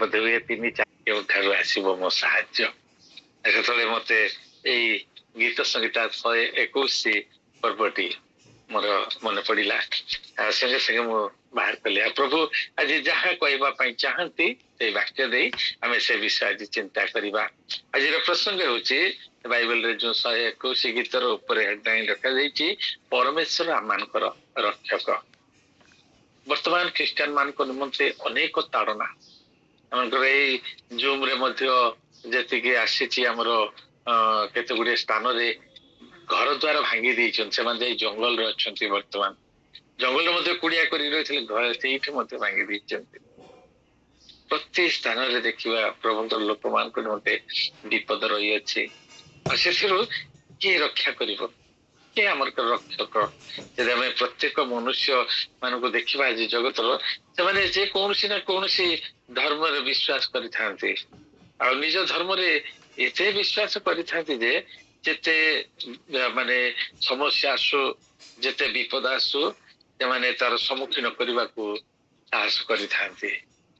ବୋଧେ ହୁଏ 3-4 କେଉଁଠାରୁ ଆସିବ ମୋ ସାହାଯ୍ୟ। ସେତେବେଳେ ମତେ ଏଇ ଗୀତ ସଙ୍ଗୀତ 121 ପର୍ବଟି ମୋର ମନେ ପଡିଲା। ସଙ୍ଗେ ସଙ୍ଗେ ମୁଁ ବାହାର କଲି। ପ୍ରଭୁ ଆଜି ଯାହା କହିବା ପାଇଁ ଚାହାନ୍ତି ସେଇ ବାକ୍ୟ ଦେଇ ଆମେ ସେ ବିଷୟ ଆଜି ଚିନ୍ତା କରିବା। ଆଜିର ପ୍ରସଙ୍ଗ ହେଉଛି ବାଇବେଲରେ ଯୋଉ 121 ଗୀତର ଉପରେ ହେଡଲାଇନ ରଖାଯାଇଛି, ପରମେଶ୍ୱର ଆମମାନଙ୍କର ରକ୍ଷକ। ବର୍ତ୍ତମାନ ଖ୍ରୀଷ୍ଟିଆନ ମାନଙ୍କ ନିମନ୍ତେ ଅନେକ ତାଡନା ଆମଙ୍କର ଏଇ ଜୁମ ରେ ମଧ୍ୟ ଯେତିକି ଆସିଛି ଆମର କେତେ ଗୁଡିଏ ସ୍ଥାନରେ ଘର ଦ୍ୱାର ଭାଙ୍ଗି ଦେଇଛନ୍ତି। ସେମାନେ ଯାଇ ଜଙ୍ଗଲରେ ଅଛନ୍ତି। ବର୍ତ୍ତମାନ ଜଙ୍ଗଲରେ ମଧ୍ୟ କୁଡିଆ କରି ରହିଥିଲେ, ଘର ସେଇଠି ମଧ୍ୟ ଭାଙ୍ଗି ଦେଇଛନ୍ତି। ପ୍ରତି ସ୍ଥାନରେ ଦେଖିବା ପ୍ରଭୁଙ୍କର ଲୋକମାନଙ୍କ ନିମନ୍ତେ ବିପଦ ରହିଅଛି। ଆଉ ସେଥିରୁ କିଏ ରକ୍ଷା କରିବ? କିଏ ଆମର ରକ୍ଷକ? ଯଦି ଆମେ ପ୍ରତ୍ୟେକ ମନୁଷ୍ୟ ମାନଙ୍କୁ ଦେଖିବା ଆଜି ଜଗତର, ସେମାନେ ଯେ କୌଣସି ନା କୌଣସି ଧର୍ମରେ ବିଶ୍ୱାସ କରିଥାନ୍ତି। ଆଉ ନିଜ ଧର୍ମରେ ଏତେ ବିଶ୍ୱାସ କରିଥାନ୍ତି ଯେ ଯେତେ ମାନେ ସମସ୍ୟା ଆସୁ, ଯେତେ ବିପଦ ଆସୁ, ସେମାନେ ତାର ସମ୍ମୁଖୀନ କରିବାକୁ ସାହସ କରିଥାନ୍ତି।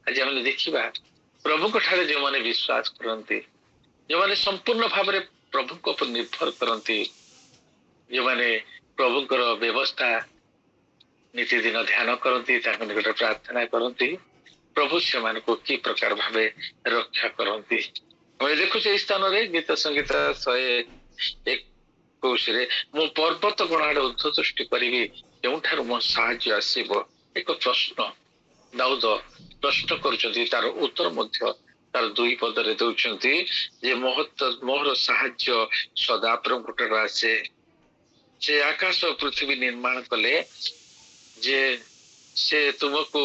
ଆଜି ଆମେ ଦେଖିବା ପ୍ରଭୁଙ୍କ ଠାରେ ଯେଉଁମାନେ ବିଶ୍ୱାସ କରନ୍ତି, ଯେଉଁମାନେ ସମ୍ପୂର୍ଣ୍ଣ ଭାବରେ ପ୍ରଭୁଙ୍କ ଉପରେ ନିର୍ଭର କରନ୍ତି, ଯେଉଁମାନେ ପ୍ରଭୁଙ୍କର ବ୍ୟବସ୍ଥା ନୀତିଦିନ ଧ୍ୟାନ କରନ୍ତି, ତାଙ୍କ ନିକଟରେ ପ୍ରାର୍ଥନା କରନ୍ତି, ପ୍ରଭୁ ସେମାନଙ୍କୁ କି ପ୍ରକାର ଭାବେ ରକ୍ଷା କରନ୍ତି। ଆମେ ଦେଖୁଛୁ ଏଇ ସ୍ଥାନରେ ଗୀତ ସଙ୍ଗୀତ 121ରେ, ମୁଁ ପର୍ବତ ଗଣାରେ ଉର୍ଦ୍ଧ୍ୱ ସୃଷ୍ଟି କରିବି, କେଉଁଠାରୁ ମୋ ସାହାଯ୍ୟ ଆସିବ? ଏକ ପ୍ରଶ୍ନ ଦାଉଦ ପ୍ରଶ୍ନ କରୁଛନ୍ତି। ତାର ଉତ୍ତର ମଧ୍ୟ ତାର 2 ପଦରେ ଦଉଛନ୍ତି ଯେ ମୋର ସାହାଯ୍ୟ ସଦା ପ୍ରଭୁଙ୍କଠାରୁ ଆସେ। ସେ ଆକାଶ ପୃଥିବୀ ନିର୍ମାଣ କଲେ, ଯେ ସେ ତୁମକୁ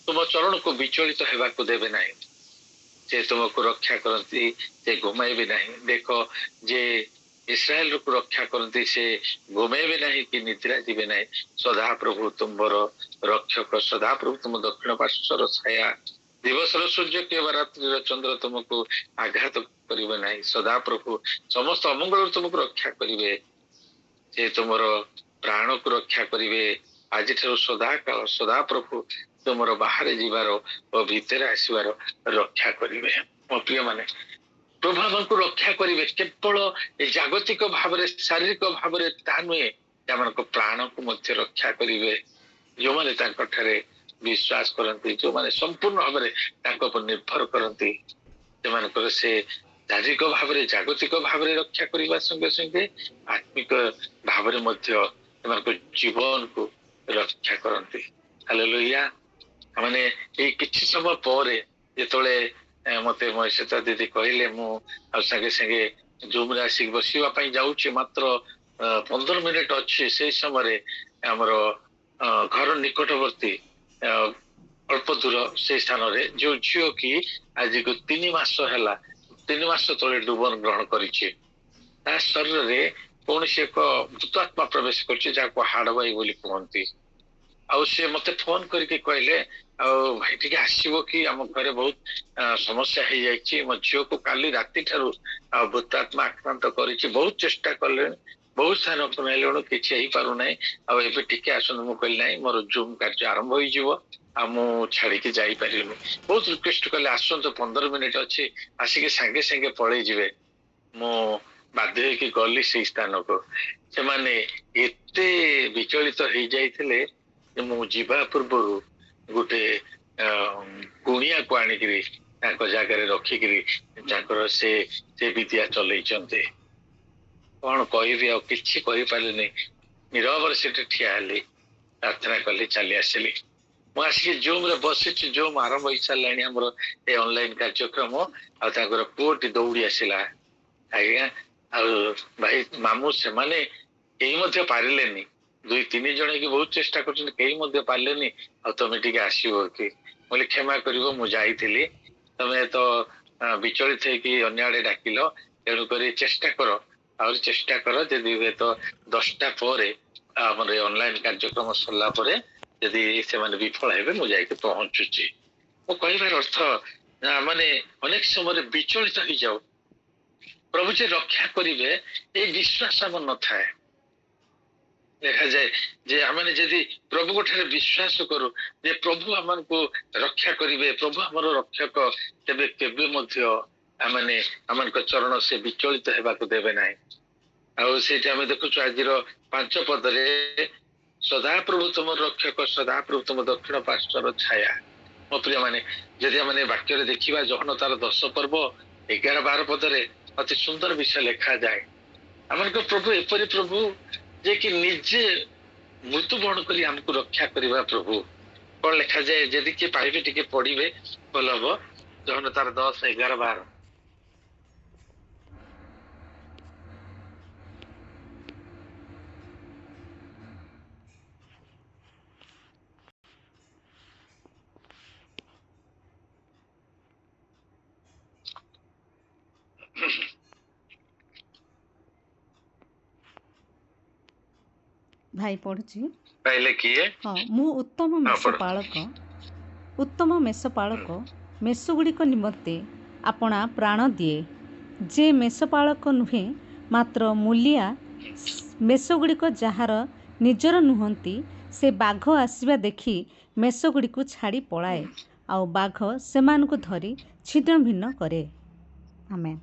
ତୁମ ଚରଣକୁ ବିଚଳିତ ହେବାକୁ ଦେବେ ନାହିଁ। ସେ ତୁମକୁ ରକ୍ଷା କରନ୍ତି, ସେ ଘୁମାଇବେ ନାହିଁ। ଦେଖ, ଯେ ଇସ୍ରାଏଲକୁ ରକ୍ଷା କରନ୍ତି, ସେ ଘୁମାଇବେ ନାହିଁ କି ନିଦ୍ରା ଯିବେ ନାହିଁ। ସଦାପ୍ରଭୁ ତୁମର ରକ୍ଷକ, ସଦାପ୍ରଭୁ ତୁମ ଦକ୍ଷିଣ ପାର୍ଶ୍ୱର ଛାୟା। ଦିବସର ସୂର୍ଯ୍ୟ କିମ୍ବା ରାତ୍ରିର ଚନ୍ଦ୍ର ତୁମକୁ ଆଘାତ କରିବେ ନାହିଁ। ସଦାପ୍ରଭୁ ସମସ୍ତ ଅମଙ୍ଗଳରୁ ତୁମକୁ ରକ୍ଷା କରିବେ। ସେ ତୁମର ପ୍ରାଣକୁ ରକ୍ଷା କରିବେ। ଆଜିଠାରୁ ସଦାକାଳ ସଦାପ୍ରଭୁ ତୁମର ବାହାରେ ଯିବାର ଓ ଭିତରେ ଆସିବାର ରକ୍ଷା କରିବେ। ମୋ ପ୍ରିୟ ମାନେ, ପ୍ରଭୁ ଆମକୁ ରକ୍ଷା କରିବେ। କେବଳ ଜାଗତିକ ଭାବରେ, ଶାରୀରିକ ଭାବରେ ତାହା ନୁହେଁ, ସେମାନଙ୍କ ପ୍ରାଣକୁ ମଧ୍ୟ ରକ୍ଷା କରିବେ। ଯେଉଁମାନେ ତାଙ୍କ ଠାରେ ବିଶ୍ୱାସ କରନ୍ତି, ଯେଉଁମାନେ ସମ୍ପୂର୍ଣ୍ଣ ଭାବରେ ତାଙ୍କ ଉପରେ ନିର୍ଭର କରନ୍ତି, ସେମାନଙ୍କର ସେ ଶାରୀରିକ ଭାବରେ, ଜାଗତିକ ଭାବରେ ରକ୍ଷା କରିବା ସଙ୍ଗେ ସଙ୍ଗେ ଆତ୍ମିକ ଭାବରେ ମଧ୍ୟ ସେମାନଙ୍କ ଜୀବନକୁ ରକ୍ଷା କରନ୍ତି। ହାଲେଲୁୟା। ମାନେ ଏଇ କିଛି ସମୟ ପରେ ଯେତେବେଳେ ମତେ ମହେଶ୍ୱତା ଦିଦି କହିଲେ, ମୁଁ ଆଉ ସାଙ୍ଗେ ସାଙ୍ଗେ ଜୁମରେ ଆସିକି ବସିବା ପାଇଁ ଯାଉଛି, ମାତ୍ର 15 ମିନିଟ ଅଛି। ସେଇ ସମୟରେ ଆମର ଘର ନିକଟବର୍ତ୍ତୀ ଅଳ୍ପ ଦୂର ସେଇ ସ୍ଥାନରେ ଯୋଉ ଝିଅ କି ଆଜିକୁ 3 ମାସ ହେଲା, 3 ମାସ ତଳେ ଡୁବନ ଗ୍ରହଣ କରିଛି, ତା ଶରୀରରେ କୌଣସି ଏକ ଭୂତାତ୍ମା ପ୍ରବେଶ କରିଛି, ଯାହାକୁ ହାଡବାଇ ବୋଲି କୁହନ୍ତି। ଆଉ ସେ ମତେ ଫୋନ କରିକି କହିଲେ, ଆଉ ଭାଇ ଟିକେ ଆସିବ କି, ଆମ ଘରେ ବହୁତ ସମସ୍ୟା ହେଇଯାଇଛି। ମୋ ଝିଅକୁ କାଲି ରାତି ଠାରୁ ଭୂତାତ୍ମା ଆକ୍ରାନ୍ତ କରିଛି। ବହୁତ ଚେଷ୍ଟା କଲେଣି, ବହୁତ ସ୍ଥାନକୁ ନେଲେଣି, କିଛି ହେଇପାରୁନାହିଁ। ଆଉ ଏବେ ଟିକେ ଆସନ୍ତୁ। ମୁଁ କହିଲି ନାହିଁ, ମୋର ଜୁମ୍ କାର୍ଯ୍ୟ ଆରମ୍ଭ ହେଇଯିବ, ଆଉ ମୁଁ ଛାଡିକି ଯାଇପାରିବିନି। ବହୁତ ରିକ୍ୱେଷ୍ଟ କଲେ, ଆସନ୍ତୁ, 15 ମିନିଟ ଅଛି, ଆସିକି ସାଙ୍ଗେ ସାଙ୍ଗେ ପଳେଇ ଯିବେ। ମୁଁ ବାଧ୍ୟ ହେଇକି ଗଲି ସେଇ ସ୍ଥାନକୁ। ସେମାନେ ଏତେ ବିଚଳିତ ହେଇଯାଇଥିଲେ ଯେ ମୁଁ ଯିବା ପୂର୍ବରୁ ଗୋଟେ ଗୁଣିଆକୁ ଆଣିକିରି ତାଙ୍କ ଜାଗାରେ ରଖିକିରି ତାଙ୍କର ସେ ବିଦ୍ୟା ଚଲେଇଛନ୍ତି। କଣ କହିବି, ଆଉ କିଛି କହିପାରିଲିନି। ନିରବରେ ସେଠି ଠିଆ ହେଲି, ପ୍ରାର୍ଥନା କଲି, ଚାଲି ଆସିଲି। ମୁଁ ଆସିକି ଜୁମରେ ବସିଛି, ଜୁମ୍ ଆରମ୍ଭ ହେଇସାରିଲାଣି ଆମର ଏ ଅନଲାଇନ କାର୍ଯ୍ୟକ୍ରମ। ଆଉ ତାଙ୍କର ପୁଅଟି ଦୌଡି ଆସିଲା, ଆଜ୍ଞା ଆଉ ଭାଇ ମାମୁଁ ସେମାନେ କେହି ମଧ୍ୟ ପାରିଲେନି। 2-3 ଜଣ କି ବହୁତ ଚେଷ୍ଟା କରୁଛନ୍ତି, କେହି ମଧ୍ୟ ପାରିଲେନି। ଆଉ ତମେ ଟିକେ ଆସିବ କି? ବୋଲି କ୍ଷମା କରିବ, ମୁଁ ଯାଇଥିଲି। ତମେ ତ ବିଚଳିତ ହେଇକି ଅନ୍ୟ ଆଡେ ଡାକିଲ, ତେଣୁକରି ଚେଷ୍ଟା କର, ଆହୁରି ଚେଷ୍ଟା କର। ଯଦି ହୁଏତ 10ଟା ପରେ ଆମର ଅନଲାଇନ କାର୍ଯ୍ୟକ୍ରମ ସରିଲା ପରେ ଯଦି ସେମାନେ ବିଫଳ ହେବେ, ମୁଁ ଯାଇକି ପହଞ୍ଚୁଛି। ମୁଁ କହିବାର ଅର୍ଥ, ମାନେ ଅନେକ ସମୟରେ ବିଚଳିତ ହେଇଯାଉ, ପ୍ରଭୁ ଯେ ରକ୍ଷା କରିବେ, ଏଇ ବିଶ୍ୱାସ ଆମର ନଥାଏ। देखा जाए जे आमने जदि प्रभु ठारे विश्वास करू जे प्रभु हमको रक्षा करिवे, प्रभु हमर रक्षक, तेबे केबे मध्य आमने हमनको चरण से विचलित हेबाको देबे नाही। आ सेठी आमे देखुछु आजिर 5 पदरे सदा प्रभु तुम रक्षक, सदा प्रभु तुम दक्षिण पार्श्वर छाया। मो प्रिय माने जदि आमने वाक्य देखिबा जहन तार 10 पर्व 11-12 पदरे अति सुंदर विषय लिखा जाए। हमनको प्रभु एपरि प्रभु जे कि निजे मृत्युवरण करी हमको रक्षा करवा प्रभु कौन लिखा जाए जदि किए पाइबे टिके पढ़िबे भल हम। जहन तार 10, 11, 12 भाई पढ़ुची पहले किए हाँ मु उत्तम मेषपालक उत्तम मेषपालक मेषगुड़िक निमंते आपणा प्राण दिए जे मेषपालक नुहे मात्र मूलिया मेषगुड़िक जार निजर नुहंती से बाघ आसवा देखी मेषगुड़िक छाड़ी पलाए आउ बाघ सेमानकु धरी छिन्न भिन्न करे। आमेन।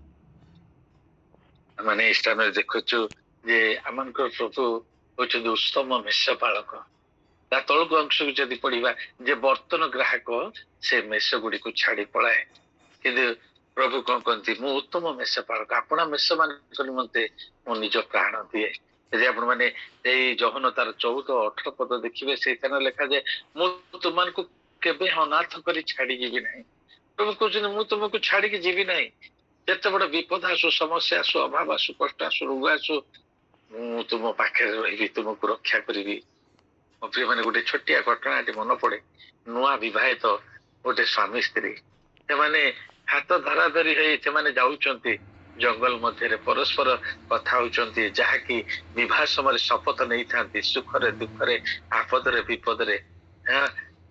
माने इस टाइम देखुछु जे हमनको प्रभु होचे उत्तम मेषपालक। ता तळक अंश जदि पढ़िबा जे बर्तन ग्राहक से मेष गुड़ी को छाड़ी पलाए किंतु प्रभु कौन कहती मु उत्तम मेषपालक आपणा मेष मान निमंते मो निज प्राण दिए। यदि आपण माने एई जहन तार 14-18 पद देखिबे से थाने लिखा जाए मु तुमको केबे अनाथ करी छाड़ी जीवी नहीं। प्रभु कहते मु तुमको छाड़ी के जीवी नहीं। जेते बड़ विपद आसु, समस्या आसु, अभाव आसु, कष्ट आसु, रोग आसु, मु तुम पाखे रही तुमको रक्षा करी। प्रिय मैंने गोटे छोटिया घटना मन पड़े नुआ विवाहित गोटे स्वामी स्त्री से हाथ धरा धरी जाऊंट जंगल मध्य परस्पर कथा होती जहाँकि विवाह समय शपथ नहीं था सुखरे दुखरे आपदरे विपदरे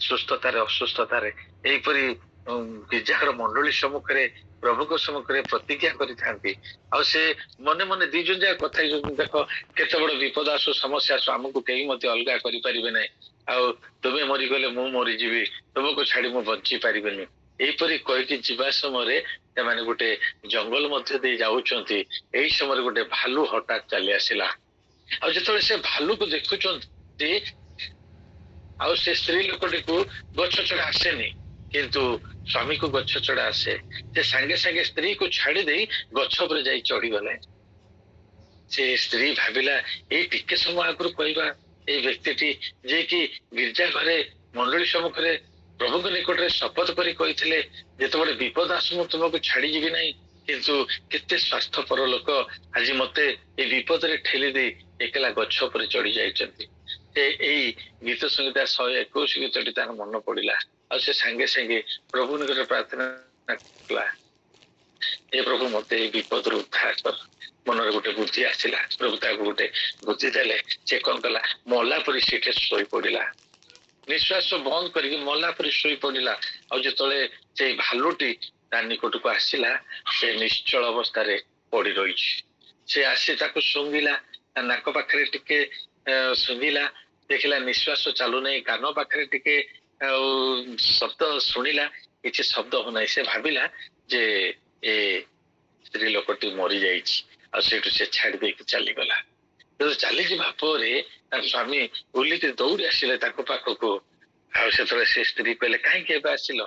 सुस्थतार असुस्थतार यहीपरि गिरजाघर मंडली सम्मुखें प्रभु सम्मुखें प्रतिज्ञा करी से मने मने दी जन जाए कथा देख केते बड़ विपद आसु समस्या आसु आमको कहीं मत अलगा करें ना आ तुम्हें मरीगले मु मरीजी तुमको छाड़ी मु बंची पारिबेनी यहीपरि कहीकि जीवा समय गोटे जंगल मध्य दे जाउछंती एही समय गोटे भालू हठात चली आसिला आ जेतले से भालू को देखुछंती आ से स्त्री लोकटी को गछ चढ़ा आसेनी किंतु स्वामी को गछ चढ़ा आसे से सांगे सांगे स्त्री को छाड़ी दे गछ पर जाई चढ़ी गले। से स्त्री भाविला ए टिके समय आगु कहवा ए व्यक्ति जे कि गिरजा घरे मंडली सम्मुखें प्रभु के निकट में शपथ करी कही जिते बड़े विपद आसु मु तुमको छाड़ी जीवी नहीं किंतु केते स्वास्थ्यपर लोक आज मते ए विपद रे ठेली दे एकला गछ पर चढ़ी जाइछंती। गीत संगीता 121 गीतटी तार मन पड़ा आ से सांगे सांगे प्रभु निकट प्रार्थना कला ए प्रभु मत विपद उद्धार कर मन गोटे बुद्धि आसला प्रभु ताक गोटे बुद्धि देले से कौन कला मला परी सीटे शोई पड़ा निश्वास बंद करके मला परी शोई पड़ा आ जिते से भालुटी ता निकट को आसला से निश्चल अवस्था पड़ी रही से आसी ताको सुंगिला नाक पाखे टिके सुंगिला देखला निश्वास चालू नहीं कान पाखे टिके शब्द शुणिला किसी शब्द हो ना से भाविला जे ए स्त्री लोकटी मरी जाइए से छाड़ी दे चली गला। तो चली जा स्वामी बुलिक दौड़ी आसिले पाखक से स्त्री कहले कहीं आसिल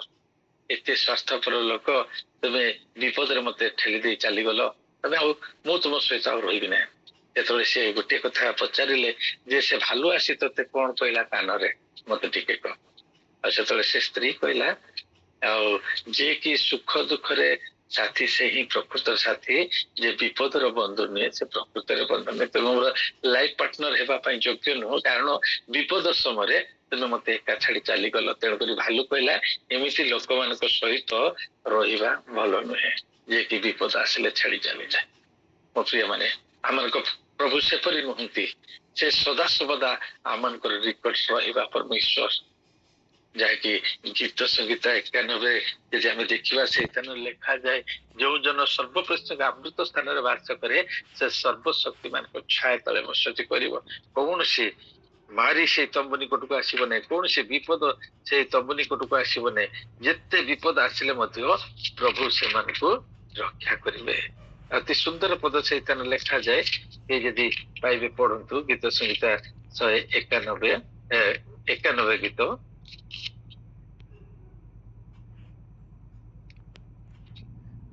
एत स्वास्थ्यपर लोक तुम्हें विपद मत ठेली दे चली गल तबे मु तुम सहित रही ना। जो से गोटे कथा पचारे जे से भालू आसी ते कौन कहला कान मत टिके कह से स्त्री कहला जे कि सुख दुख रे साथी से ही प्रकृत साथी जे विपदर बंधु नुहे से प्रकृत बंधु नुहे तुम मोर लाइफ पार्टनर होगा योग्य नुह कारण विपद समय तुम्हें मत एका छाड़ी चली गल तेणुक भालू कहला एमती लोक मान सहित रहा भल नुहे जे कि विपद आसिले छाड़ी चली जाए। मो प्रिय माने आम प्रभु सेपरी नुहति से सदा सर्वदा आम निकट रहा परमेश्वर ଯାହାକି ଗୀତ ସଂଗୀତ 91 ଯଦି ଆମେ ଦେଖିବା ସେଇଥାନ ଲେଖା ଯାଏ ଯୋଉ ଜନ ସର୍ବପ୍ରଥମ ଅମୃତ ସ୍ଥାନରେ ବାସ କରେ ସେ ସର୍ବଶକ୍ତିମାନଙ୍କ ଛାୟା ତଳେ ବସତି କରିବ। କୌଣସି ମାରି ସେଇ ତମ୍ବୁ ନିକଟକୁ ଆସିବ ନାହିଁ, କୌଣସି ବିପଦ ସେଇ ତମ୍ବୁ ନିକଟକୁ ଆସିବ ନାହିଁ। ଯେତେ ବିପଦ ଆସିଲେ ମଧ୍ୟ ପ୍ରଭୁ ସେମାନଙ୍କୁ ରକ୍ଷା କରିବେ। ଅତି ସୁନ୍ଦର ପଦ ସେଇଥାନ ଲେଖାଯାଏ। ଏ ଯଦି ପାଇବେ ପଢନ୍ତୁ ଗୀତ ସଂହିତା 191 ଗୀତ।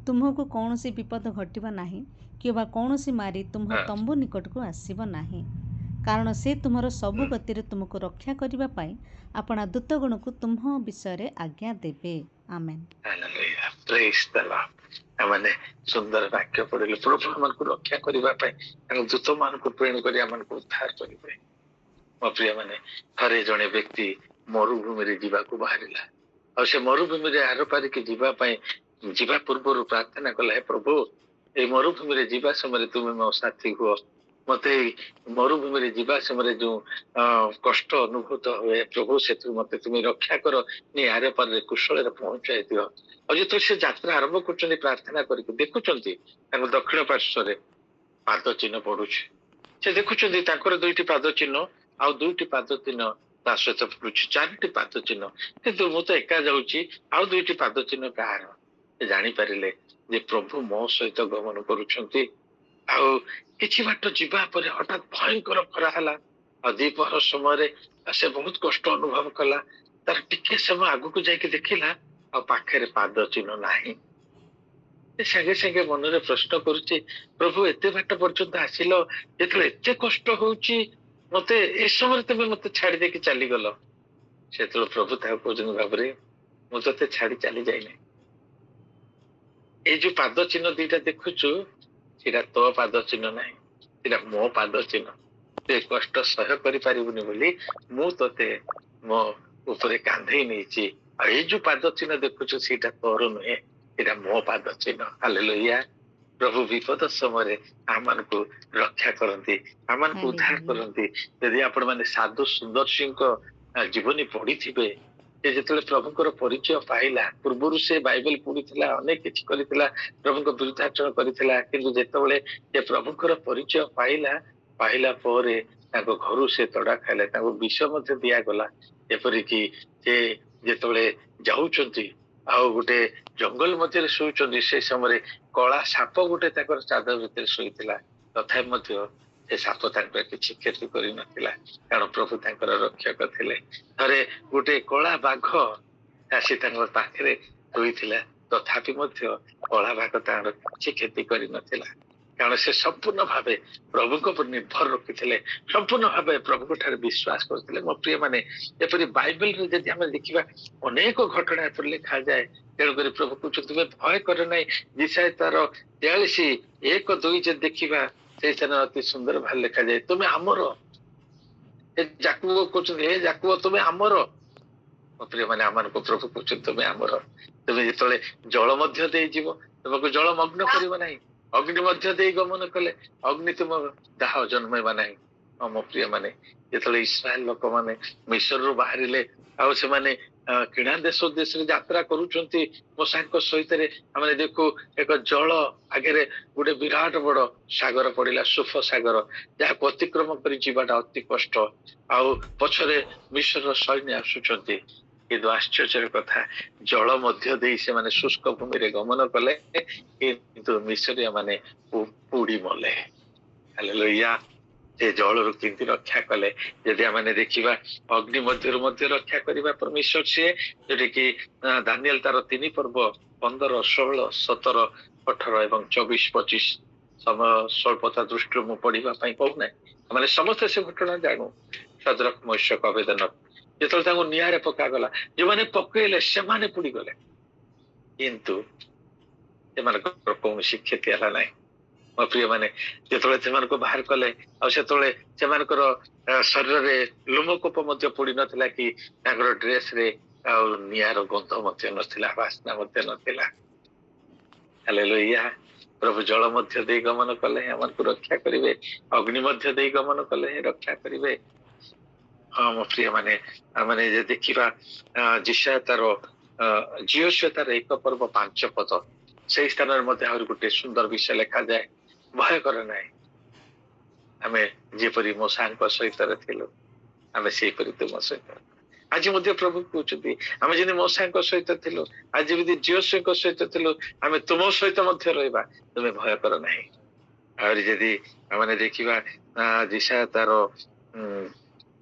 ତୁମକୁ କୌଣସି ବିପଦ ଘଟିବ ନାହିଁ କିମ୍ବା କୌଣସି ମାରି ତୁମ ତମ୍ବୁ ନିକଟକୁ ଆସିବ ନାହିଁ, କାରଣ ସେ ତୁମର ସବୁ ଗତିରେ ତୁମକୁ ରକ୍ଷା କରିବା ପାଇଁ ଆପଣା ଦୂତଗଣକୁ ତୁମ ବିଷୟରେ ଆଜ୍ଞା ଦେବେ। ଆମେନ୍। ମାନେ ସୁନ୍ଦର ବାକ୍ୟ ପଢିଲେ ପ୍ରଭୁ ଆମକୁ ରକ୍ଷା କରିବା ପାଇଁ ତାଙ୍କ ଦୂତ ମାନଙ୍କୁ ପ୍ରେରଣ କରି ଆମକୁ ଉଦ୍ଧାର କରିବେ। ମୋ ପ୍ରିୟ ମାନେ, ଥରେ ଜଣେ ବ୍ୟକ୍ତି ମରୁଭୂମିରେ ଯିବାକୁ ବାହାରିଲା, ଆଉ ସେ ମରୁଭୂମିରେ ଆର ପାରିକି ଯିବା ପାଇଁ ଯିବା ପୂର୍ବରୁ ପ୍ରାର୍ଥନା କଲା, ହେ ପ୍ରଭୁ ଏଇ ମରୁଭୂମିରେ ଯିବା ସମୟରେ ତୁମେ ମୋ ସାଥୀ ହୁଅ। ମତେ ଏଇ ମରୁଭୂମିରେ ଯିବା ସମୟରେ ଯୋଉ କଷ୍ଟ ଅନୁଭୂତ ହୁଏ ପ୍ରଭୁ ସେଥିରୁ ମତେ ତୁମେ ରକ୍ଷା କର, ଆର ପାରିରେ କୁଶଳରେ ପହଞ୍ଚାଇ ଦିଅ। ଆଉ ଯେତେବେଳେ ସେ ଯାତ୍ରା ଆରମ୍ଭ କରୁଛନ୍ତି ପ୍ରାର୍ଥନା କରିକି ଦେଖୁଛନ୍ତି ତାଙ୍କ ଦକ୍ଷିଣ ପାର୍ଶ୍ୱରେ ପାଦ ଚିହ୍ନ ପଡୁଛି। ସେ ଦେଖୁଛନ୍ତି ତାଙ୍କର 2ଟି ପାଦ ଚିହ୍ନ ଆଉ 2ଟି ପାଦ ଚିହ୍ନ ତା ସହିତ ପଡୁଛି, 4ଟି ପାଦ ଚିହ୍ନ। କିନ୍ତୁ ମୁଁ ତ ଏକା ଯାଉଛି, ଆଉ 2ଟି ପାଦ ଚିହ୍ନ କାହାର? ସେ ଜାଣିପାରିଲେ ଯେ ପ୍ରଭୁ ମୋ ସହିତ ଗମନ କରୁଛନ୍ତି। ଆଉ କିଛି ବାଟ ଯିବା ପରେ ହଠାତ୍ ଭୟଙ୍କର ଖରା ହେଲା, ଆଉ ଦ୍ୱିପହର ସମୟରେ ସେ ବହୁତ କଷ୍ଟ ଅନୁଭବ କଲା। ତାର ଟିକେ ସମୟ ଆଗକୁ ଯାଇକି ଦେଖିଲା ଆଉ ପାଖରେ ପାଦ ଚିହ୍ନ ନାହିଁ। ସେ ସାଙ୍ଗେ ସାଙ୍ଗେ ମନରେ ପ୍ରଶ୍ନ କରୁଛି, ପ୍ରଭୁ ଏତେ ବାଟ ପର୍ଯ୍ୟନ୍ତ ଆସିଲ, ଯେତେବେଳେ ଏତେ କଷ୍ଟ ହଉଛି ମତେ ଏ ସମୟରେ ତମେ ମତେ ଛାଡି ଦେଇକି ଚାଲିଗଲ। ସେତେବେଳେ ପ୍ରଭୁ ତାକୁ କହୁଛନ୍ତି, ଭାବରେ ମୁଁ ତତେ ଛାଡି ଚାଲି ଯାଇନାହିଁ। ଏଇ ଯୋଉ ପାଦ ଚିହ୍ନ 2ଟା ଦେଖୁଛୁ ସେଟା ତୋ ପାଦ ଚିହ୍ନ ନାହିଁ, ସେଟା ମୋ ପାଦ ଚିହ୍ନ। ତୁ ଏ କଷ୍ଟ ସହ୍ୟ କରିପାରିବୁନି ବୋଲି ମୁଁ ତତେ ମୋ ଉପରେ କାନ୍ଧେଇ ନେଇଛି। ଆଉ ଏଇ ଯୋଉ ପାଦ ଚିହ୍ନ ଦେଖୁଛୁ ସେଇଟା ତୋର ନୁହେଁ, ସେଇଟା ମୋ ପାଦ ଚିହ୍ନ। ହାଲେଲୁୟା। ପ୍ରଭୁ ବିପଦ ସମୟରେ ଆମମାନଙ୍କୁ ରକ୍ଷା କରନ୍ତି, ଆମମାନଙ୍କୁ ଉଦ୍ଧାର କରନ୍ତି। ଯଦି ଆପଣ ମାନେ ସାଧୁ ସୁନ୍ଦର ସିଂଙ୍କ ଜୀବନୀ ପଢିଥିବେ, ସେ ଯେତେବେଳେ ପ୍ରଭୁଙ୍କର ପରିଚୟ ପାଇଲା, ପୂର୍ବରୁ ସେ ବାଇବେଲ ପଢିଥିଲା, ଅନେକ କିଛି କରିଥିଲା, ପ୍ରଭୁଙ୍କ ବିରୁଦ୍ଧାଚରଣ କରିଥିଲା, କିନ୍ତୁ ଯେତେବେଳେ ସେ ପ୍ରଭୁଙ୍କର ପରିଚୟ ପାଇଲା ପରେ ତାଙ୍କ ଘରୁ ସେ ତଡା ଖାଇଲେ, ତାଙ୍କୁ ବିଷ ମଧ୍ୟ ଦିଆଗଲା। ଏପରିକି ସେ ଯେତେବେଳେ ଯାଉଛନ୍ତି ଆଉ ଗୋଟେ ଜଙ୍ଗଲ ମଧ୍ୟରେ ଶୋଇଛନ୍ତି, ସେ ସମୟରେ କଳା ସାପ ଗୋଟେ ତାଙ୍କର ଚାଦର ଭିତରେ ଶୋଇଥିଲା, ତଥାପି ମଧ୍ୟ ସେ ସାପ ତାଙ୍କର କିଛି କ୍ଷତି କରିନଥିଲା, କାରଣ ପ୍ରଭୁ ତାଙ୍କର ରକ୍ଷକ ଥିଲେ। ଥରେ ଗୋଟେ କଳା ବାଘ ଆସି ତାଙ୍କ ପାଖରେ ଶୋଇଥିଲା, ତଥାପି ମଧ୍ୟ କଳା ବାଘ ତାଙ୍କର କିଛି କ୍ଷତି କରିନଥିଲା, କାରଣ ସେ ସମ୍ପୂର୍ଣ୍ଣ ଭାବେ ପ୍ରଭୁଙ୍କ ଉପରେ ନିର୍ଭର ରଖିଥିଲେ, ସମ୍ପୂର୍ଣ୍ଣ ଭାବେ ପ୍ରଭୁଙ୍କ ଠାରେ ବିଶ୍ୱାସ କରୁଥିଲେ। ମୋ ପ୍ରିୟ ମାନେ, ଏପରି ବାଇବେଲରେ ଯଦି ଆମେ ଦେଖିବା ଅନେକ ଘଟଣା ଏପରି ଲେଖାଯାଏ। ତେଣୁକରି ପ୍ରଭୁ କହୁଛନ୍ତି ତୁମେ ଭୟ କର ନାହିଁ। ଯିଶାୟା ତାର 43:1-2 ଯଦି ଦେଖିବା, ସେଇ ସ୍ଥାନ ଅତି ସୁନ୍ଦର ଭାବେ ଲେଖାଯାଏ, ତୁମେ ଆମର। ଏ ଯାକୁବ କହୁଛନ୍ତି, ହେ ଯାକୁବ ତୁମେ ଆମର। ମୋ ପ୍ରିୟ ମାନେ, ଆମମାନଙ୍କୁ ପ୍ରଭୁ କହୁଛନ୍ତି ତୁମେ ଆମର। ତୁମେ ଯେତେବେଳେ ଜଳ ମଧ୍ୟ ଦେଇଯିବ ତୁମକୁ ଜଳ ମଗ୍ନ କରିବ ନାହିଁ, ଅଗ୍ନି ମଧ୍ୟ ଦେଇ ଗମନ କଲେ ଅଗ୍ନି ତୁମ ଦାହ ଜନ୍ମେଇବା ନାହିଁ। ମୋ ପ୍ରିୟ ମାନେ, ଯେତେବେଳେ ଇସ୍ରାଏଲ ଲୋକମାନେ ମିଶରରୁ ବାହାରିଲେ ଆଉ ସେମାନେ କିଣା ଦେଶ ଉଦ୍ଦେଶ୍ୟରେ ଯାତ୍ରା କରୁଛନ୍ତି, ମୋଶାଙ୍କ ସହିତ ଆମେ ଦେଖୁ ଏକ ଜଳ ଆଗରେ ଗୋଟେ ବିରାଟ ବଡ ସାଗର ପଡିଲା, ସୁଫ ସାଗର, ଯାହାକୁ ଅତିକ୍ରମ କରି ଯିବାଟା ଅତି କଷ୍ଟ। ଆଉ ପଛରେ ମିଶରର ସୈନ୍ୟ ଆସୁଛନ୍ତି, କିନ୍ତୁ ଆଶ୍ଚର୍ଯ୍ୟର କଥା, ଜଳ ମଧ୍ୟ ଦେଇ ସେମାନେ ଶୁଷ୍କ ଭୂମିରେ ଗମନ କଲେ, କିନ୍ତୁ ମିଶରୀୟ ମାନେ ପୋଡି ମଲେ। ହାଲେଲୁୟା। ସେ ଜଳରୁ କେମିତି ରକ୍ଷା କଲେ ଯଦି ଆମେ ଦେଖିବା, ଅଗ୍ନି ମଧ୍ୟରୁ ମଧ୍ୟ ରକ୍ଷା କରିବା ପରମେଶ୍ୱର ସିଏ, ଯୋଉଟା କି ଦାନିଏଲ ତାର 3 ପର୍ବ 15, 16, 17, 18 ଏବଂ 24, 25 ସମୟ ସ୍ୱଳ୍ପତା ଦୃଷ୍ଟିରୁ ମୁଁ ପଢିବା ପାଇଁ କହୁନାହିଁ, ମାନେ ସମସ୍ତେ ସେ ଘଟଣା ଜାଣୁ। ସଦରକ ମୈଶକ ଆବେଦନ ଯେତେବେଳେ ତାଙ୍କୁ ନିଆଁରେ ପକାଗଲା, ଯୋଉମାନେ ପକେଇଲେ ସେମାନେ ପୋଡିଗଲେ, କିନ୍ତୁ ସେମାନଙ୍କର କୌଣସି କ୍ଷତି ହେଲା ନାହିଁ। ମୋ ପ୍ରିୟ ମାନେ, ଯେତେବେଳେ ସେମାନଙ୍କୁ ବାହାର କଲେ ଆଉ ସେତେବେଳେ ସେମାନଙ୍କର ଶରୀରରେ ଲୋମକୂପ ମଧ୍ୟ ପୋଡି ନଥିଲା, କି ତାଙ୍କର ଡ୍ରେସରେ ଆଉ ନିଆଁର ଗନ୍ଧ ମଧ୍ୟ ନଥିଲା, ବାସ୍ନା ମଧ୍ୟ ନଥିଲା। ହାଲେଲୁୟା। ପ୍ରଭୁ ଜଳ ମଧ୍ୟ ଦେଇ ଗମନ କଲେ ଆମକୁ ରକ୍ଷା କରିବେ, ଅଗ୍ନି ମଧ୍ୟ ଦେଇ ଗମନ କଲେ ରକ୍ଷା କରିବେ। हाँ मो प्रिय माने माने जे देखिबा जिशा तारो जियोश्व तार एक पर्व 5 पद से स्थान मध्ये आहुरी गोटे सुंदर विषय लिखा जाए भय कर ना आमे जेपरी मो सांग सहित थिलु आमे सेपरी तुम सहित आज मध्य प्रभु कहते आमे जदि मो सांग सहित थिलु आज जदि जियोश्व सहित थिलु आमे तुम सहित मध्य रहबा तुमे भय कर नाही और यदि माने देखिबा जिशा तारो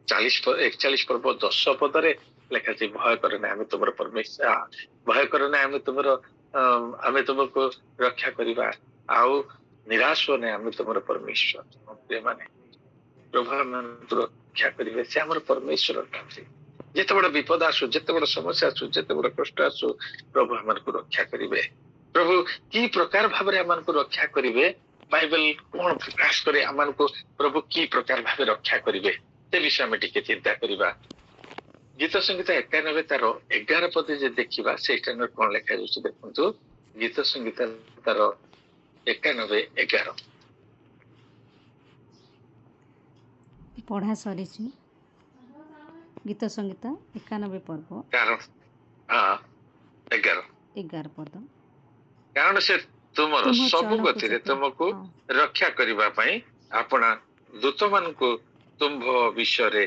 41 पर्व 10 पदरे लेखा भय कर ना आमे तुमर परमेश्वर भय कर ना आमे तुमर आमे तुमको रक्षा करिबा आउ निराश होने आमे तुमर परमेश्वर माने प्रभु आमे रक्षा करिबे से हमर परमेश्वर अटंती जेते बड़ विपद आसु जेते बड़ समस्या आसु जेते बड़ कष्ट आसु प्रभु हमन को रक्षा करिबे प्रभु की प्रकार भाबरे हमन को रक्षा करिबे बाइबल कोन प्रकाश करे हमन को प्रभु की प्रकार भाबे रक्षा करिबे से विषय में टिके चिंता करिबा गीत संगीता 91 तारो 11 पद जे देखिबा से स्टैंडर्ड कोन लेखा जोछि देखंतु गीत संगीता तारो 91 11 पढ़ा सरी गीत संगीता 91 पर्व कारण हाँ 11 पद कारण से तुमर सब गति तुमको रक्षा करबा पई आपना दूत मान को तुम विषय रे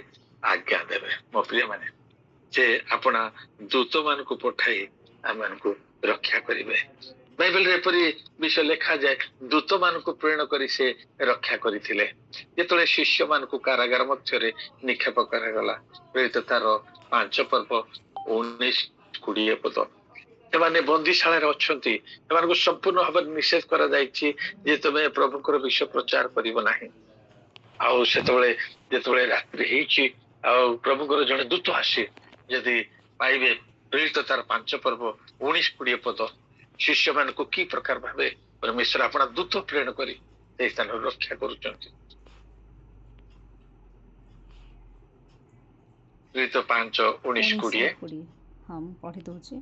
आज्ञा देवे मो प्रिय माने जे अपना दूत मान को पठाई आमन को रक्षा करिवे बाइबल रे परी विषय लिखा जाए दूत मान को प्रेरण करी से रक्षा करिथिले जेतले शिष्य मान को कारागार मध्य रे निक्षेप करागला प्रेरित तार 5 पर्व 19 20 पद एमाने बंदीशाला रे अछंती एमान को संपूर्ण भाव निषेध करा जायछि जे तमे प्रभुकर विषय प्रचार करिवो नाही आउ सेतबेले जेतबेले रात्रि हेछि आउ प्रभुकर जने दूत आसी यदि पाइबे प्रेरित तार 5 पर्व 19 20 पद शिष्य मान को की प्रकार भावे परमेश्वर अपना दूत प्रेरण करी से स्थान रक्षा करूचंती प्रेरित 5 19 20 हम पढ़ी दउछि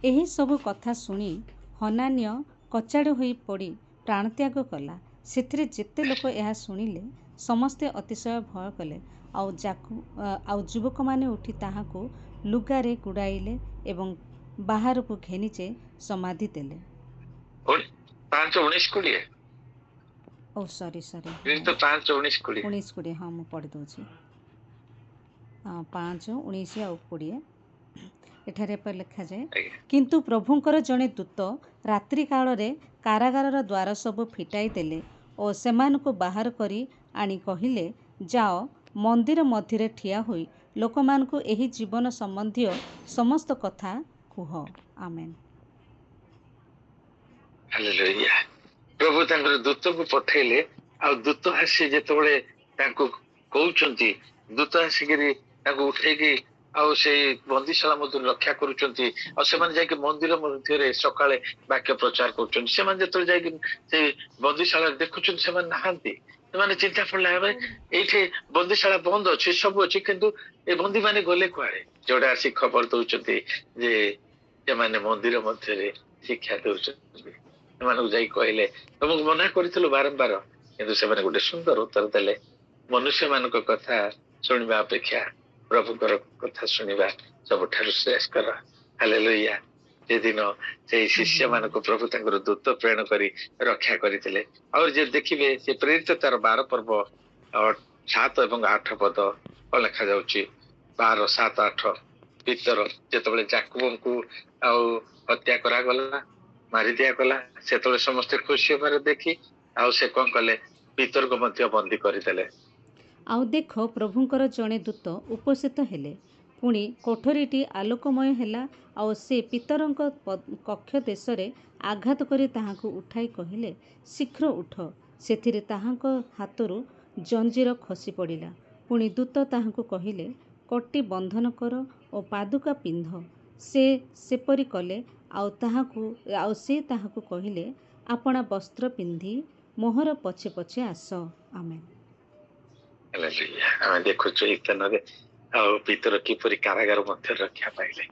एही सब कथा सुनी हनान्य कचाड़ होई पड़ी प्राणत्याग कला ସେଥିରେ ଯେତେ ଲୋକ ଏହା ଶୁଣିଲେ ସମସ୍ତେ ଅତିଶୟ ଭୟ କଲେ ଆଉ ଯୁବକମାନେ ଉଠି ତାହାକୁ ଲୁଗାରେ ଗୁଡ଼ାଇଲେ ଏବଂ ବାହାରକୁ ଘେନିଚେ ସମାଧି ଦେଲେ 5:19-20 ଓ ସରି 5:19-20 ହଁ ମୁଁ ପଢ଼ି ଦେଉଛି 5:19 ଆଉ 20 ଏଠାରେ ଲେଖାଯାଏ କିନ୍ତୁ ପ୍ରଭୁଙ୍କର ଜଣେ ଦୂତ ରାତ୍ରି କାଳରେ କାରାଗାରର ଦ୍ୱାର ସବୁ ଫିଟାଇ ଦେଲେ ଓ ସେମାନଙ୍କୁ ବାହାର କରି ଆଣି କହିଲେ ଯାଅ ମନ୍ଦିର ମଧ୍ୟରେ ଠିଆ ହୋଇ ଲୋକମାନଙ୍କୁ ଏହି ଜୀବନ ସମ୍ବନ୍ଧୀୟ ସମସ୍ତ କଥା କୁହ ଆମେନ୍ ହାଲେଲୁୟା प्रभु तांकर दूत को पठेले आ दूत आसी जेतबेले तांको कहउचंती दूत आसी करी तांको उठेकी आ से बंदीशाला मधुर रक्षा करूचंती आ सेमान जाय के मंदिर मध्य रे सकाळे वाक्य प्रचार करूचंती सेमान जेतबेले जाय के से बंदीशाला देखुचंती सेमान नाहंती सेमान चिंता पड़ला है एठे बंदीशाला बंद अछि सब अछि किंतु ए बंदी माने गले कुआरे जोडा आसी खबर दउचंती जे से माने मंदिर मध्य रे शिक्षा दउचंती सेमान जाई कहले तुमको मना करितलो बारंबार किंतु सेमान गोटे सुंदर उत्तर देले मनुष्य मान को कथा सुनिबा अपेक्षा प्रभुकर कथा सुनिबा सबठारु श्रेष्ठ हालेलुया जे दिन से शिष्य मान को प्रभु तांकर दूत प्रेरण करी रक्षा करितले और जे देखिबे से प्रेरित तार 12 पर्व और 7 एवं 8 पद लिखा जाउची 12 7 8 पितर जेतबेले जाकूब को आ हत्या करा गला मारी दिया गला सेतबेले समस्त खुशी होबार देखि आ से कोन कले पितर को मध्य बंदी करितले आउ देख प्रभुଙ୍କର जड़े दूत उपस्थित हेले पुणी कोठरीटी आलोकमय हेला आउ से पितरଙ୍କ कक्ष देशरे आघात करी ताहाको उठाई कहिले शीघ्र उठ सेथिरे ताहाको हातरू जंजीर खसी पड़िला पुणी दूत ताहाको कहिले कटी बंधन कर और पादुका पिंध से सेपरी कले आउ से ताहाको कहिले आपणा वस्त्र पिंधि मोहर पछे पछे आस आमेन हालेलुया देखो चैतन्य पितर किपरि कारागार मध्य रक्षा पाइले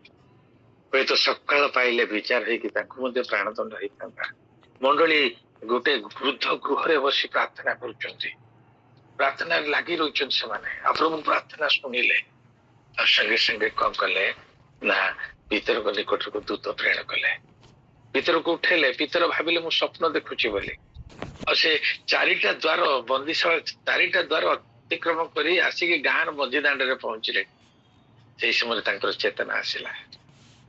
हुए तो सकाल पाइले विचार है कि प्राणदंड होता मंडली गोटे वृद्ध गृह बसी प्रार्थना करुचंती ପ୍ରାର୍ଥନା ଲାଗି ରହିଛନ୍ତି ସେମାନେ। ଆଉ ପ୍ରଭୁ ପ୍ରାର୍ଥନା ଶୁଣିଲେ ଆଉ ସାଙ୍ଗେ ସାଙ୍ଗେ କଣ କଲେ ନା ପିତରଙ୍କ ନିକଟକୁ ଦୂତ ପ୍ରେରଣ କଲେ, ପିତରକୁ ଉଠେଇଲେ। ପିତର ଭାବିଲେ ମୁଁ ସ୍ୱପ୍ନ ଦେଖୁଛି ବୋଲି। ଆଉ ସେ ଚାରିଟା ଦ୍ୱାର ବନ୍ଦିଶାଳା ଚାରିଟା ଦ୍ୱାର ଅତିକ୍ରମ କରି ଆସିକି ଗାଁର ମଝି ଦାଣ୍ଡରେ ପହଞ୍ଚିଲେ। ସେଇ ସମୟରେ ତାଙ୍କର ଚେତନା ଆସିଲା।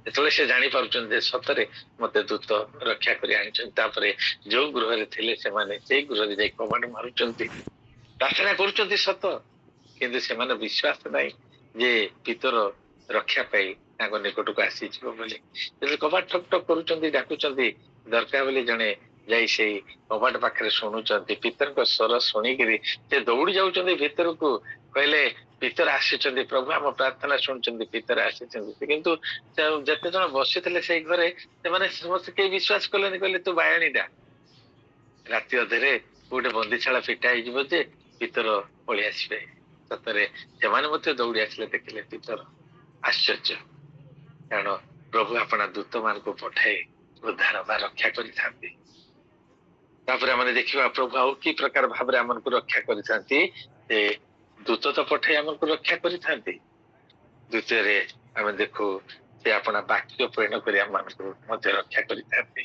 ଯେତେବେଳେ ସେ ଜାଣିପାରୁଛନ୍ତି ଯେ ସତରେ ମତେ ଦୂତ ରକ୍ଷା କରି ଆଣିଛନ୍ତି। ତାପରେ ଯୋଉ ଗୃହରେ ଥିଲେ ସେମାନେ ସେଇ ଗୃହରେ ଯାଇ କବାଟ ମାରୁଛନ୍ତି, ପ୍ରାର୍ଥନା କରୁଛନ୍ତି ସତ, କିନ୍ତୁ ସେମାନେ ବିଶ୍ୱାସ ନାହିଁ ଯେ ପିତର ରକ୍ଷା ପାଇ ତାଙ୍କ ନିକଟକୁ ଆସିଯିବ ବୋଲି। ଯେତେବେଳେ କବାଟ ଠକ୍ ଠକ୍ କରୁଛନ୍ତି, ଡାକୁଛନ୍ତି, ଦରକାର ବୋଲି ଜଣେ ଯାଇ ସେଇ କବାଟ ପାଖରେ ଶୁଣୁଛନ୍ତି। ପିତରଙ୍କ ସ୍ୱର ଶୁଣିକିରି ସେ ଦୌଡି ଯାଉଛନ୍ତି ଭିତରକୁ, କହିଲେ ପିତର ଆସିଛନ୍ତି, ପ୍ରଭୁ ଆମ ପ୍ରାର୍ଥନା ଶୁଣୁଛନ୍ତି, ପିତର ଆସିଛନ୍ତି। କିନ୍ତୁ ଯେତେ ଜଣ ବସିଥିଲେ ସେଇ ଘରେ ସେମାନେ ସମସ୍ତେ କେହି ବିଶ୍ୱାସ କଲେନି, କହିଲେ ତୁ ବାୟାଣୀଟା, ରାତି ଅଧରେ ଗୋଟେ ବନ୍ଦିଶାଳା ଫିଟା ହେଇଯିବ ଯେ ପିତର ପଳେଇ ଆସିବେ। ସତରେ ସେମାନେ ମଧ୍ୟ ଦୌଡି ଆସିଲେ, ଦେଖିଲେ ପିତର। ଆଶ୍ଚର୍ଯ୍ୟ, କାରଣ ପ୍ରଭୁ ଆପଣା ଦୂତ ମାନଙ୍କୁ ପଠାଇ ଉଦ୍ଧାର ବା ରକ୍ଷା କରିଥାନ୍ତି। ତାପରେ ଆମେ ଦେଖିବା ପ୍ରଭୁ ଆଉ କି ପ୍ରକାର ଭାବରେ ଆମକୁ ରକ୍ଷା କରିଥାନ୍ତି। ସେ ଦୂତ ତ ପଠାଇ ଆମକୁ ରକ୍ଷା କରିଥାନ୍ତି, ଦ୍ୱିତୀୟରେ ଆମେ ଦେଖୁ ସେ ଆପଣା ବାକ୍ୟ ପ୍ରେରଣ କରି ଆମମାନଙ୍କୁ ମଧ୍ୟ ରକ୍ଷା କରିଥାନ୍ତି।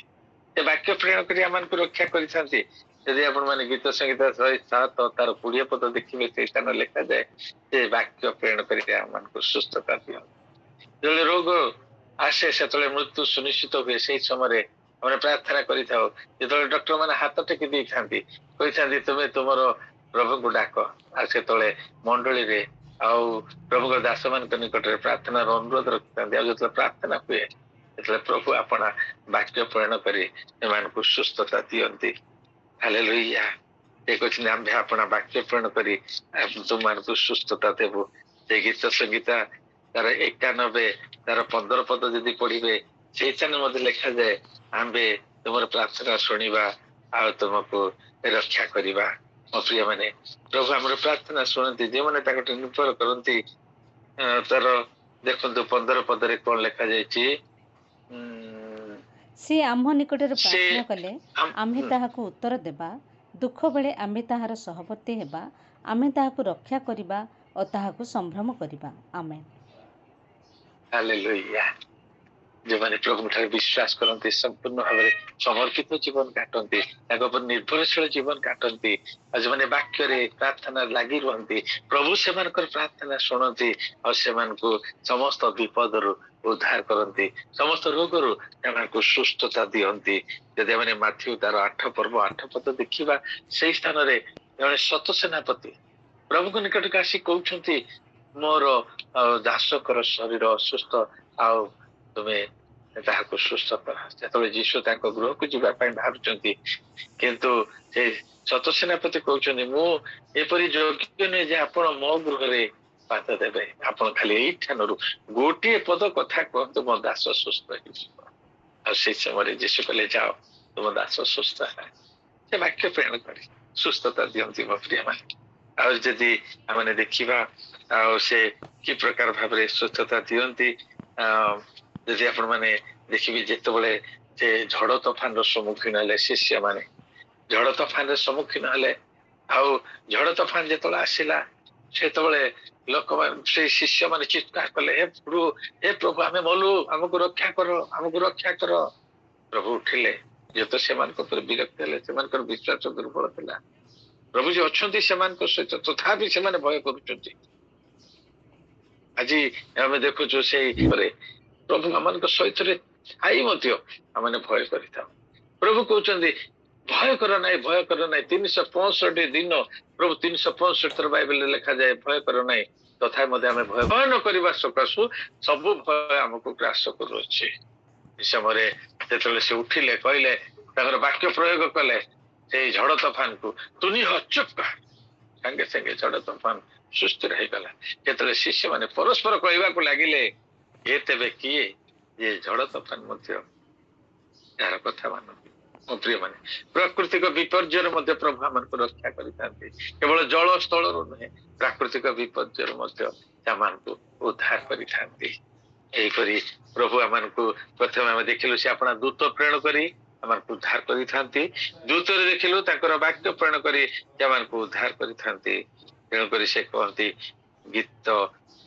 ସେ ବାକ୍ୟ ପ୍ରେରଣ କରି ଆମମାନଙ୍କୁ ରକ୍ଷା କରିଥାନ୍ତି। ଯଦି ଆପଣ ମାନେ ଗୀତ ସଂଗୀତ 107 ତାର 20 ପଦ ଦେଖିବେ, ସେଇ ସ୍ଥାନ ଲେଖାଯାଏ ସେ ବାକ୍ୟ ପ୍ରେରଣ କରି ଆମମାନଙ୍କୁ ସୁସ୍ଥତା ଦିଅନ୍ତି। ଯେତେବେଳେ ରୋଗ ଆସେ, ସେତେବେଳେ ମୃତ୍ୟୁ ସୁନିଶ୍ଚିତ ହୁଏ, ସେଇ ସମୟରେ ଆମେ ପ୍ରାର୍ଥନା କରିଥାଉ। ଯେତେବେଳେ ଡକ୍ଟର ମାନେ ହାତ ଟେକି ଦେଇଥାନ୍ତି, କହିଥାନ୍ତି ତୁମେ ତୁମର ପ୍ରଭୁଙ୍କୁ ଡାକ, ଆଉ ସେତେବେଳେ ମଣ୍ଡଳୀରେ ଆଉ ପ୍ରଭୁଙ୍କ ଦାସ ମାନଙ୍କ ନିକଟରେ ପ୍ରାର୍ଥନାର ଅନୁରୋଧ ରଖିଥାନ୍ତି। ଆଉ ଯେତେବେଳେ ପ୍ରାର୍ଥନା ହୁଏ, ସେତେବେଳେ ପ୍ରଭୁ ଆପଣା ବାକ୍ୟ ପ୍ରେରଣ କରି ସେମାନଙ୍କୁ ସୁସ୍ଥତା ଦିଅନ୍ତି। ହାଲେଲୁୟା। ସେ କହିଛନ୍ତି ଆମ୍ଭେ ଆପଣା ବାକ୍ୟ ପ୍ରେରଣ କରି ତୁମମାନଙ୍କୁ ସୁସ୍ଥତା ଦେବୁ। ସେ ଗୀତ ସଂଗୀତ ତାର 91 ତାର 15 ପଦ ଯଦି ପଢିବେ, ସେଇ ସ୍ଥାନରେ ମଧ୍ୟ ଲେଖାଯାଏ ଆମ୍ଭେ ତୁମର ପ୍ରାର୍ଥନା ଶୁଣିବା ଆଉ ତୁମକୁ ରକ୍ଷା କରିବା। ମୋ ପ୍ରିୟ ମାନେ, ପ୍ରଭୁ ଆମର ପ୍ରାର୍ଥନା ଶୁଣନ୍ତି ଯେଉଁମାନେ ତାଙ୍କ ନିର୍ଭର କରନ୍ତି। ତାର ଦେଖନ୍ତୁ 15 ପଦରେ କଣ ଲେଖାଯାଇଛି, ସେ ଆମ୍ଭ ନିକଟରେ ସେ ପ୍ରାର୍ଥନା କଲେ ଆମ୍ଭେ ତାହାକୁ ଉତ୍ତର ଦେବା, ଦୁଃଖ ବେଳେ ଆମ୍ଭେ ତାହାର ସହବର୍ତ୍ତୀ ହେବା, ଆମେ ତାହାକୁ ରକ୍ଷା କରିବା ଓ ତାହାକୁ ସମ୍ଭ୍ରମ କରିବା। ଆମେନ୍। ହାଲେଲୁୟା। ଯେଉଁମାନେ ପ୍ରଭୁଙ୍କଠାରେ ବିଶ୍ୱାସ କରନ୍ତି, ସମ୍ପୂର୍ଣ୍ଣ ଭାବରେ ସମର୍ପିତ ଜୀବନ କାଟନ୍ତି, ତାଙ୍କ ଉପରେ ନିର୍ଭରଶୀଳ ଜୀବନ କାଟନ୍ତି, ଆଉ ଯେଉଁମାନେ ବାକ୍ୟରେ ପ୍ରାର୍ଥନା ଲାଗି ରୁହନ୍ତି, ପ୍ରଭୁ ସେମାନଙ୍କର ପ୍ରାର୍ଥନା ଶୁଣନ୍ତି ଆଉ ସେମାନଙ୍କୁ ସମସ୍ତ ବିପଦରୁ ଉଦ୍ଧାର କରନ୍ତି, ସମସ୍ତ ରୋଗରୁ ସେମାନଙ୍କୁ ସୁସ୍ଥତା ଦିଅନ୍ତି। ଯଦି ଆମେ ମାଥ୍ୟୁ ତାର 8 ପର୍ବ 8 ପଦ ଦେଖିବା, ସେଇ ସ୍ଥାନରେ ଜଣେ ସତ ସେନାପତି ପ୍ରଭୁଙ୍କ ନିକଟକୁ ଆସି କହୁଛନ୍ତି ମୋର ଦାସଙ୍କର ଶରୀର ଅସୁସ୍ଥ, ଆଉ ତୁମେ ତାହାକୁ ସୁସ୍ଥ କର। ଯେତେବେଳେ ଯୀଶୁ ତାଙ୍କ ଗୃହକୁ ଯିବା ପାଇଁ ବାହାରୁଛନ୍ତି, କିନ୍ତୁ ସେ ସତ ସେନାପତି କହୁଛନ୍ତି ମୁଁ ଏପରି ଯୋଗ୍ୟ ନୁହେଁ ଯେ ଆପଣ ମୋ ଗୃହରେ ପାତ ଦେବେ, ଆପଣ ଖାଲି ଏଇଠାନରୁ ଗୋଟିଏ ପଦ କଥା କୁହନ୍ତୁ, ମୋ ଦାସ ସୁସ୍ଥ ହେଇଯିବ। ଆଉ ସେଇ ସମୟରେ ଯୀଶୁ କହିଲେ ଯାଅ, ତୁମ ଦାସ ସୁସ୍ଥ ହେଲା। ସେ ବାକ୍ୟ ପ୍ରେରଣ କରି ସୁସ୍ଥତା ଦିଅନ୍ତି। ମୋ ପ୍ରିୟ ମାନେ, ଆଉ ଯଦି ଆମେ ଦେଖିବା ଆଉ ସେ କି ପ୍ରକାର ଭାବରେ ସୁସ୍ଥତା ଦିଅନ୍ତି, ଯଦି ଆପଣ ମାନେ ଦେଖିବେ ଯେତେବେଳେ ସେ ଝଡ ତୋଫାନର ସମ୍ମୁଖୀନ ହେଲେ ଶିଷ୍ୟମାନେ, ଝଡ ତୋଫାନରେ ସମ୍ମୁଖୀନ ହେଲେ, ଆଉ ଝଡ ତୋଫାନ ଯେତେବେଳେ ଆସିଲା ସେତେବେଳେ ଲୋକମାନେ ସେଇ ଶିଷ୍ୟମାନେ ଚିତ୍କାର କଲେ ହେ ପ୍ରଭୁ ଆମେ ମଲୁ, ଆମକୁ ରକ୍ଷା କର, ଆମକୁ ରକ୍ଷା କର। ପ୍ରଭୁ ଉଠିଲେ, ଯେହେତୁ ସେମାନଙ୍କ ଉପରେ ବିରକ୍ତ ହେଲେ, ସେମାନଙ୍କର ବିଶ୍ୱାସ ଦୁର୍ବଳ ଥିଲା। ପ୍ରଭୁ ଯେ ଅଛନ୍ତି ସେମାନଙ୍କ ସହିତ, ତଥାପି ସେମାନେ ଭୟ କରୁଛନ୍ତି। ଆଜି ଆମେ ଦେଖୁଛୁ ସେଇ ପ୍ରଭୁ ଆମମାନଙ୍କ ସହିତ ଥାଇ ମଧ୍ୟ ଆମେ ଭୟ କରିଥାଉ। ପ୍ରଭୁ କହୁଛନ୍ତି ଭୟ କର ନାହିଁ, ଭୟ କର ନାହିଁ। 365 ଦିନ ପ୍ରଭୁ 365 ଥର ବାଇବେଲରେ ଲେଖାଯାଏ ଭୟ କର ନାହିଁ, ତଥାପି ମଧ୍ୟ ଆମେ ଭୟ ନ କରିବା ସକାଶୁ ସବୁ ଭୟ ଆମକୁ ଗ୍ରାସ କରୁଅଛି। ଏ ସମୟରେ ଯେତେବେଳେ ସେ ଉଠିଲେ, କହିଲେ, ତାଙ୍କର ବାକ୍ୟ ପ୍ରୟୋଗ କଲେ ସେଇ ଝଡ ତୋଫାନକୁ, ତୁନି ହ ଚୁପ୍ କର। ସାଙ୍ଗେ ସାଙ୍ଗେ ଝଡ ତୋଫାନ ସୁସ୍ଥିର ହେଇଗଲା। ଯେତେବେଳେ ଶିଷ୍ୟମାନେ ପରସ୍ପର କହିବାକୁ ଲାଗିଲେ ଏ ତେବେ କିଏ ଯେ ଝଡ ତୋଫାନ ମଧ୍ୟ ଏହାର କଥା ମାନନ୍ତି। ମୋ ପ୍ରିୟ ମାନେ, ପ୍ରାକୃତିକ ବିପର୍ଯ୍ୟୟରୁ ମଧ୍ୟ ପ୍ରଭୁ ଆମମାନଙ୍କୁ ରକ୍ଷା କରିଥାନ୍ତି। କେବଳ ଜଳ ସ୍ଥଳରୁ ନୁହେଁ, ପ୍ରାକୃତିକ ବିପର୍ଯ୍ୟୟରୁ ମଧ୍ୟ ସେମାନଙ୍କୁ ଉଦ୍ଧାର କରିଥାନ୍ତି। ଏହିପରି ପ୍ରଭୁ ଆମମାନଙ୍କୁ ପ୍ରଥମେ ଆମେ ଦେଖିଲୁ ସେ ଆପଣା ଦୂତ ପ୍ରେରଣ କରି ଆମକୁ ଉଦ୍ଧାର କରିଥାନ୍ତି। ଦ୍ୱିତୀୟରେ ଦେଖିଲୁ ତାଙ୍କର ବାକ୍ୟ ପ୍ରୟୋଗ କରି ସେମାନଙ୍କୁ ଉଦ୍ଧାର କରିଥାନ୍ତି। ତେଣୁକରି ସେ କହନ୍ତି ଗୀତ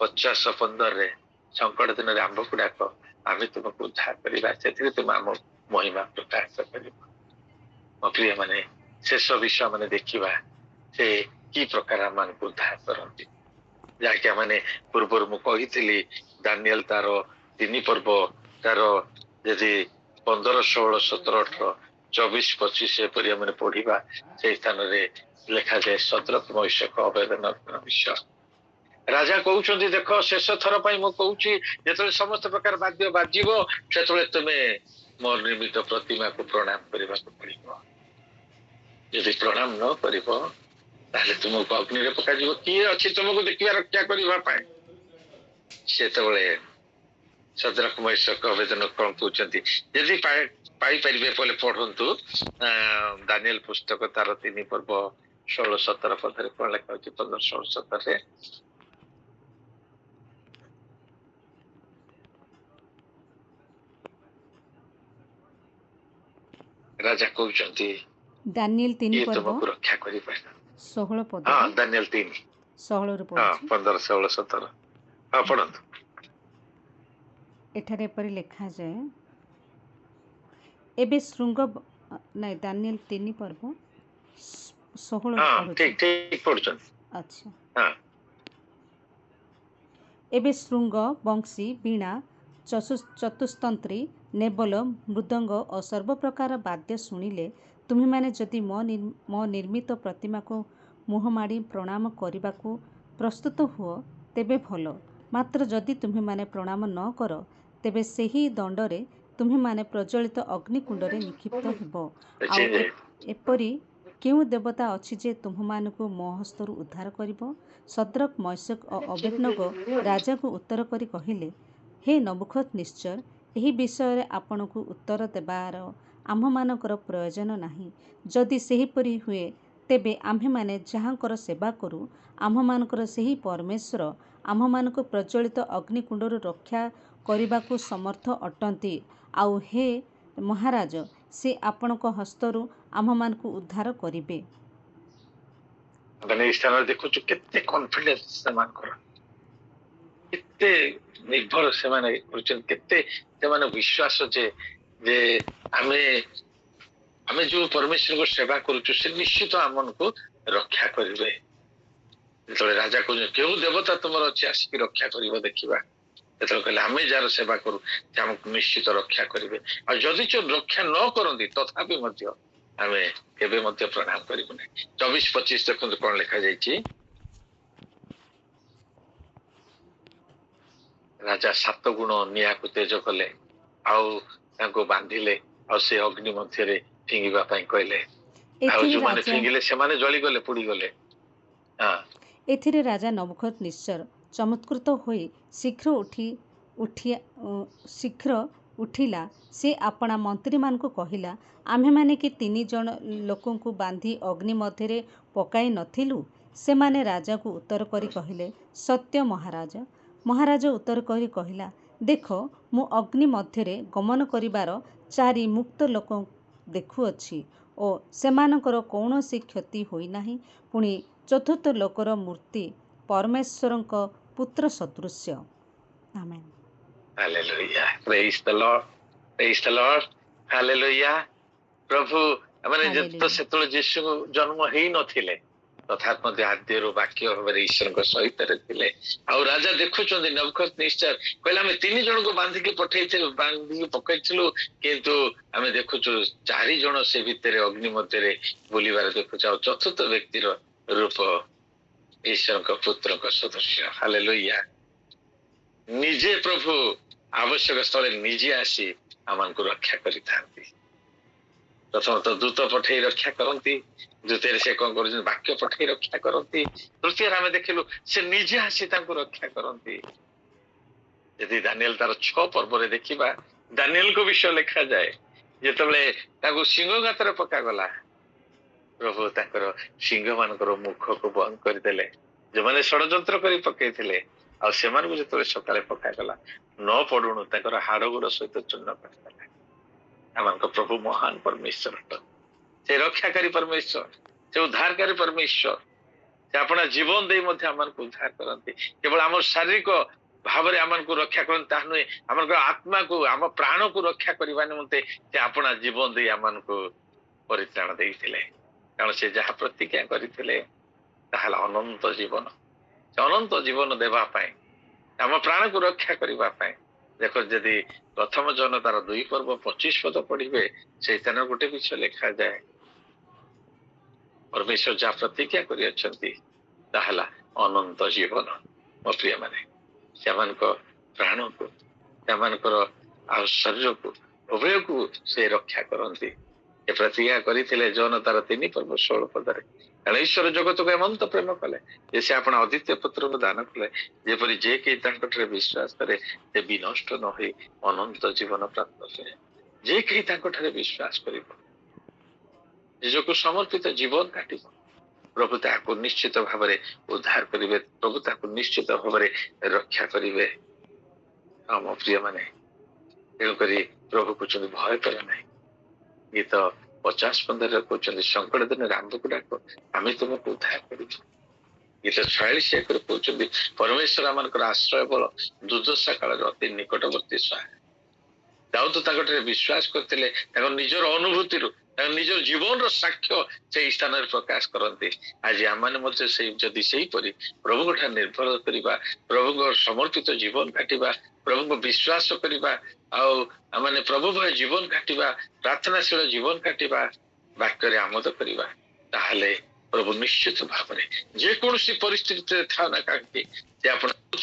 50-15 ସଙ୍କଟ ଦିନରେ ଆମ୍ଭକୁ ଡାକ, ଆମେ ତୁମକୁ ଉଦ୍ଧାର କରିବା, ସେଥିରେ ତୁମେ ଆମ ମହିମା ପ୍ରକାଶ କରିବ। ମୋ ପ୍ରିୟ ମାନେ ଶେଷ ବିଷୟ ମାନେ ଦେଖିବା ସେ କି ପ୍ରକାର ଆମମାନଙ୍କୁ ଉଦ୍ଧାର କରନ୍ତି, ଯାହାକି ଆମେ ପୂର୍ବରୁ ମୁଁ କହିଥିଲି ଦାନିଏଲ ତାର 3 ପର୍ବ ତାର ଯଦି 15, 16, 17, 18, 24, 25 ଏପରି ଆମେ ପଢିବା ସେଇ ସ୍ଥାନରେ ଲେଖାଯାଏ ସଦ୍ରକ ମୈଶକ ଅବେଦନଗୋର ବିଷୟ। ରାଜା କହୁଛନ୍ତି ଦେଖ ଶେଷ ଥର ପାଇଁ ମୁଁ କହୁଛି ଯେତେବେଳେ ସମସ୍ତ ପ୍ରକାର ବାଦ୍ୟ ବାଜିବ ସେତେବେଳେ ତୁମେ ମୋ ନିର୍ମିତ ପ୍ରତିମାକୁ ପ୍ରଣାମ କରିବାକୁ ପଡିବ। ଯଦି ପ୍ରଣାମ ନ କରିବ ତାହେଲେ ତୁମକୁ ଅଗ୍ନିରେ ପକାଯିବ। କିଏ ଅଛି ତୁମକୁ ଦେଖିବା ରକ୍ଷା କରିବା ପାଇଁ? ସେତେବେଳେ ସଦ୍ରକ ମୈଶକ ଅବେଦନ କଣ କହୁଛନ୍ତି ଯଦି ପାଇପାରିବେ ବୋଲେ ପଢନ୍ତୁ ଦାନିଏଲ ପୁସ୍ତକ ତାର 3 ପର୍ବ 16, 17 ପଦରେ କଣ ଲେଖା ଅଛି? 15, 16, 17ରେ ରାଜା କହୁଛନ୍ତି ଦାନିଏଲ 3 ପର୍ବ ତୁମକୁ ରକ୍ଷା କରିପାରିବ। 16 ପଦ। ହଁ ଦାନିଏଲ 3 16ରୁ ପଢୁଛି। 15, 16, 17 ହଁ ପଢନ୍ତୁ। ଏଠାରେ ଏପରି ଲେଖାଯାଏ ଏବେ ଶୃଙ୍ଗ ନାଇଁ ଦାନିଏଲ 3 ପର୍ବ 16 ପଢୁଛି। ଠିକ ପଢୁଛନ୍ତି। ଆଚ୍ଛା। ଏବେ ଶୃଙ୍ଗ, ବଂଶୀ, ବୀଣା, ଚତୁସ୍ତନ୍ତ୍ରୀ, ନେବଲ, ମୃଦଙ୍ଗ ଓ ସର୍ବପ୍ରକାର ବାଦ୍ୟ ଶୁଣିଲେ ତୁମେମାନେ ଯଦି ମୋ ନିର୍ମିତ ପ୍ରତିମାକୁ ମୁହଁମାଡ଼ି ପ୍ରଣାମ କରିବାକୁ ପ୍ରସ୍ତୁତ ହୁଅ ତେବେ ଭଲ। ମାତ୍ର ଯଦି ତୁମେମାନେ ପ୍ରଣାମ ନ କର ତେବେ ସେହି ଦଣ୍ଡରେ ତୁମେମାନେ ପ୍ରଜ୍ୱଳିତ ଅଗ୍ନିକୁଣ୍ଡରେ ନିକ୍ଷିପ୍ତ ହେବ। ଆଉ ଏପରି କେଉଁ ଦେବତା ଅଛି ଯେ ତୁମମାନଙ୍କୁ ମୋ ହସ୍ତରୁ ଉଦ୍ଧାର କରିବ? ସଦ୍ରକ ମୈଶକ ଓ ଅବେଦନଗୋ ରାଜାକୁ ଉତ୍ତର କରି କହିଲେ, ହେ ନବୁକଦ୍ନେଚ୍ଛର, ଏହି ବିଷୟରେ ଆପଣଙ୍କୁ ଉତ୍ତର ଦେବାର ଆମ୍ଭମାନଙ୍କର ପ୍ରୟୋଜନ ନାହିଁ। ଯଦି ସେହିପରି ହୁଏ ତେବେ ଆମ୍ଭେମାନେ ଯାହାଙ୍କର ସେବା କରୁ ଆମ୍ଭମାନଙ୍କର ସେହି ପରମେଶ୍ୱର ଆମ୍ଭମାନଙ୍କୁ ପ୍ରଜ୍ୱଳିତ ଅଗ୍ନିକୁଣ୍ଡରୁ ରକ୍ଷା କରିବାକୁ ସମର୍ଥ ଅଟନ୍ତି। ଆଉ ହେ ମହାରାଜ, ସେ ଆପଣଙ୍କ ହସ୍ତରୁ ଆମ୍ଭମାନଙ୍କୁ ଉଦ୍ଧାର କରିବେ। ଏଇ ସ୍ଥାନରେ ଦେଖୁଛୁ କେତେ କନଫିଡେନ୍ସ ସେମାନଙ୍କର, କେତେ ନିର୍ଭର ସେମାନେ କରୁଛନ୍ତି, କେତେ ସେମାନେ ବିଶ୍ୱାସ ଯେ ଆମେ ଯୋଉ ପରମେଶ୍ୱରଙ୍କୁ ସେବା କରୁଛୁ ସେ ନିଶ୍ଚିତ ଆମମାନଙ୍କୁ ରକ୍ଷା କରିବେ। ଯେତେବେଳେ ରାଜା କହୁଛନ୍ତି କେଉଁ ଦେବତା ତୁମର ଅଛି ଆସିକି ରକ୍ଷା କରିବ ଦେଖିବା, ଯେତେବେଳେ କହିଲେ ଆମେ ଯାହାର ସେବା କରୁ ସେ ଆମକୁ ନିଶ୍ଚିତ ରକ୍ଷା କରିବେ। ଆଉ ଯଦି ରକ୍ଷା ନ କରନ୍ତି ତଥାପି ମଧ୍ୟ ଆମେ କେବେ ମଧ୍ୟ ପ୍ରଣାମ କରିବୁ ନାହିଁ। 24, 25 ଦେଖନ୍ତୁ କଣ ଲେଖାଯାଇଛି। ରାଜା 7 ଗୁଣ ନିଆଁକୁ ତେଜ କଲେ ଆଉ ତାଙ୍କୁ ବାନ୍ଧିଲେ ଆଉ ସେ ଅଗ୍ନି ମଧ୍ୟରେ ଫିଙ୍ଗିବା ପାଇଁ କହିଲେ। ଆଉ ଯୋଉମାନେ ଫିଙ୍ଗିଲେ ସେମାନେ ଜଳିଗଲେ, ପୋଡିଗଲେ। ଏଥିରେ ରାଜା ନବୁକଦ୍ନେଚ୍ଛର ଚମତ୍କୃତ ହୋଇ ଶୀଘ୍ର ଉଠିଲା। ସେ ଆପଣା ମନ୍ତ୍ରୀମାନଙ୍କୁ କହିଲା, ଆମ୍ଭେମାନେ କି 3 ଜଣ ଲୋକଙ୍କୁ ବାନ୍ଧି ଅଗ୍ନି ମଧ୍ୟରେ ପକାଇ ନଥିଲୁ? ସେମାନେ ରାଜାକୁ ଉତ୍ତର କରି କହିଲେ, ସତ୍ୟ ମହାରାଜ। ମହାରାଜ ଉତ୍ତର କରି କହିଲା, ଦେଖ ମୁଁ ଅଗ୍ନି ମଧ୍ୟରେ ଗମନ କରିବାର 4 ମୁକ୍ତ ଲୋକ ଦେଖୁଅଛି ଓ ସେମାନଙ୍କର କୌଣସି କ୍ଷତି ହୋଇନାହିଁ। ପୁଣି 4ଥ ଲୋକର ମୂର୍ତ୍ତି ପରମେଶ୍ୱରଙ୍କ ପୁତ୍ର ସଦୃଶ୍ୟ। ଆମେନ୍। ହାଲେଲୁୟା, ପ୍ରେଜ୍ ଦ ଲର୍ଡ, ପ୍ରେଜ୍ ଦ ଲର୍ଡ, ହାଲେଲୁୟା। ପ୍ରଭୁ ମାନେ ସେତେବେଳେ ଯୀଶୁ ଜନ୍ମ ହେଇ ନଥିଲେ ତଥାପି ମଧ୍ୟ ଆଦ୍ୟରୁ ବାକ୍ୟ ଭାବରେ ଈଶ୍ୱରଙ୍କ ସହିତ ଥିଲେ। ଆଉ ରାଜା ଦେଖୁଛନ୍ତି ନବୁକଦ୍ନେଚ୍ଛର କହିଲେ ଆମେ 3 ଜଣଙ୍କୁ ବାନ୍ଧିକି ପକେଇଥିଲୁ କିନ୍ତୁ ଆମେ ଦେଖୁଛୁ 4 ଜଣ ସେ ଭିତରେ ଅଗ୍ନି ମଧ୍ୟରେ ବୁଲିବାର ଦେଖୁଛୁ। ଆଉ 4ଥ ବ୍ୟକ୍ତିର ରୂପ ଈଶ୍ୱରଙ୍କ ପୁତ୍ରଙ୍କ ସଦୃଶ୍ୟ। ହାଲେଲୁୟା। ନିଜେ ପ୍ରଭୁ ଆବଶ୍ୟକ ସ୍ଥଳେ ନିଜେ ଆସି ଆମମାନଙ୍କୁ ରକ୍ଷା କରିଥାନ୍ତି। ପ୍ରଥମତଃ ଦୂତ ପଠେଇ ରକ୍ଷା କରନ୍ତି, ଦ୍ୱିତୀୟରେ ସେ କଣ କରୁଛନ୍ତି ବାକ୍ୟ ପଠେଇ ରକ୍ଷା କରନ୍ତି, ତୃତୀୟରେ ଆମେ ଦେଖିଲୁ ସେ ନିଜେ ଆସି ତାଙ୍କୁ ରକ୍ଷା କରନ୍ତି। ଯଦି ଦାନିଏଲ ତାର 6 ପର୍ବରେ ଦେଖିବା, ଦାନିଏଲଙ୍କ ବିଷୟ ଲେଖାଯାଏ ଯେତେବେଳେ ତାଙ୍କୁ ସିଂହ ଗାତରେ ପକାଗଲା ପ୍ରଭୁ ତାଙ୍କର ସିଂହ ମାନଙ୍କର ମୁଖକୁ ବନ୍ଦ କରିଦେଲେ, ଯୋଉମାନେ ଷଡ଼ଯନ୍ତ୍ର କରି ପକେଇଥିଲେ। ଆଉ ସେମାନଙ୍କୁ ଯେତେବେଳେ ସକାଳେ ପକାଗଲା ନ ପଡୁଣୁ ତାଙ୍କର ହାଡ ଗୋଡ ସହିତ ଚୂର୍ଣ୍ଣ କରିଦେଲା। आमको प्रभु महान परमेश्वर से रक्षाकारी परमेश्वर से उद्धारकारी परमेश्वर से अपना जीवन दे आमको उद्धार करते केवल आम शारीरिक भाव आमको रक्षा करते नुहे आम आत्मा को आम प्राण को रक्षा करने निमंते से अपना जीवन दे आमको परित्राण देते कारण से जहाँ प्रतिज्ञा करते अनंत जीवन से अनंत जीवन देवाई आम प्राण को रक्षा करने देख जदि प्रथम जन तार 2 पर्व 25 पद पढ़े से गोटे विषय लिखा जाए परमेश्वर जहाँ प्रतिज्ञा कर अनंत जीवन मो प्रिय माने प्राण को शरीर को उभय को से रक्षा करती प्रतिज्ञा करते जन तार 3 पर्व 16 पदे कारण ईश्वर जगत को एमंत प्रेम कले जे से अपना अद्वितीय पुत्र को दान कले जेपरी जे कहीं विश्वास करे से विनष्ट न हो अनंत जीवन प्राप्त करे जे कहीं विश्वास कर निजको समर्पित जीवन काट प्रभु ताको निश्चित भाव उद्धार करेंगे प्रभु ताको निश्चित भाव रक्षा करेंगे आम प्रिय माने तेणुक प्रभु कहते भय कर ना ये तो 50-15 कहते संकट दिन आंब को डाक आम तुमको उद्धार कर ये तो 46 कहते परमेश्वर आम आश्रय बल दुर्दशा काल अति निकटवर्ती सहाय दाऊद विश्वास करते निजर अनुभूति निजर जीवन साक्ष्य से स्थान प्रकाश करते आज आम जदि से प्रभु निर्भर करवा प्रभु समर्पित जीवन काटिबा प्रभु को विश्वास करवा आने प्रभु भय जीवन काटिबा प्रार्थनाशील जीवन काटिबा वाक्य आमोद करवा ताहले प्रभु निश्चित भाव जेकोसी परिस्थिति था ना कहीं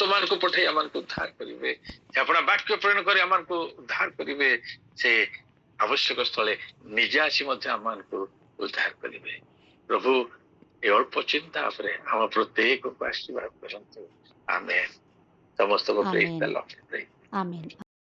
मान को पठे आम उद्धार करेंगे अपना वाक्य प्रेरण कर आम उद्धार करेंगे से आवश्यक स्थले निजे आसी आम उद्धार करेंगे प्रभु ये अल्प चिंता आम प्रत्येक को आशीर्वाद करते आमेन समस्त को प्रेज द लॉर्ड। आमेन।